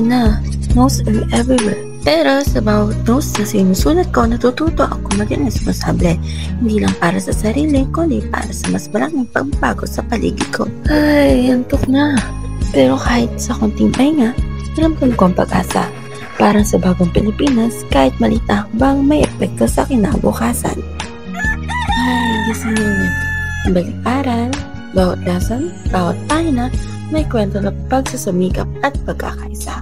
na. Notes are everywhere. Pero sa bawat notes na sinusulat ko, natututo ako maging responsable. Hindi lang para sa sarili, kundi para sa mas maraming pagbabago sa paligid ko. Ay, antok na. Pero kahit sa konting pahinga, alam ko ang pag-asa. Parang sa bagong Pilipinas, kahit maliit na hakbang may epekto sa kinabukasan. Ay, gising yun. Balik-aral, bawat lesson, bawat pahina, may kwento na pagsasumikap at pagkakaisa.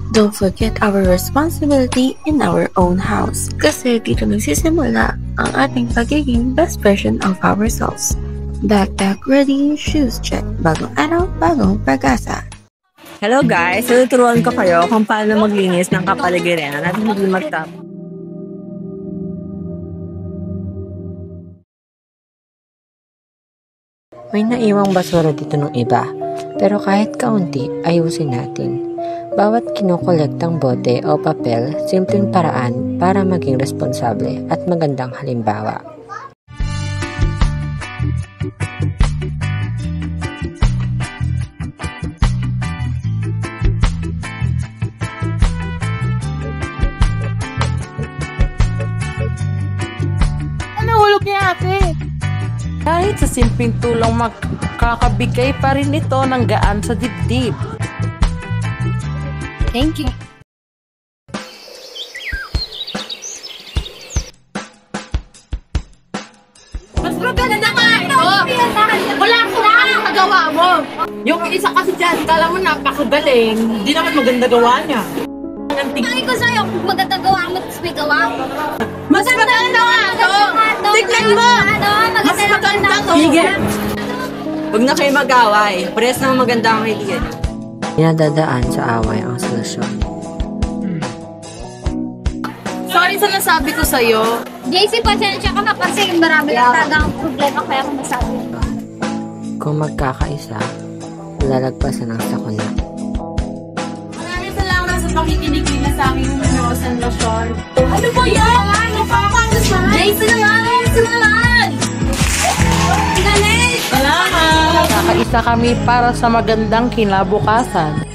Don't forget our responsibility in our own house. Kasi dito nagsisimula ang ating pagiging best version of ourselves. Backpack ready, shoes check. Bagong araw, bagong pag-asa. Hello guys! Tuturuan ko kayo kung paano maglinis ng kapaligiran at hindi magtap. May naiwang basura dito ng iba, pero kahit kaunti, ayusin natin. Bawat kinokolektang bote o papel, simpleng paraan para maging responsable at magandang halimbawa. Nahulog niya ate. Kahit sa simpleng tulong makakabigay pa rin ito ng gaan sa dibdib. Thank you. Mas maganda nga ito. Wala ko na ang nagawa mo. Yung isa kasi dyan, kala mo napakagaling. Hindi naman maganda gawa niya. Sabi ko sa'yo, kung maganda gawa mo, tapos may gawa. Mas maganda nga ito. Tignan mo. Mas maganda to. Sige! Huwag na kayo mag-away. Parehas na maganda ang kaibigan. Pinadadaan sa away ang solusyon. Sorry sa nasabi ko sa'yo. JC, pasensya ka na kasi marami lang talaga ang problema kaya kung masabi. Kung magkakaisa, lalagpasan ang sakuna. Maraming salamat sa pakikinig nila sa aking Rose and Lotion. Ano ba yan? JC naman! Salamat! Kakaisa kami para sa magandang kinabukasan.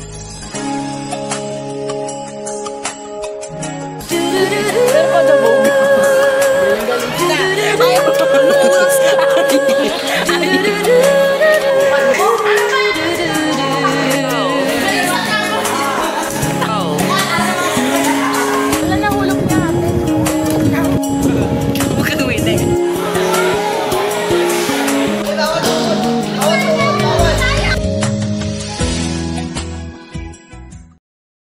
Pero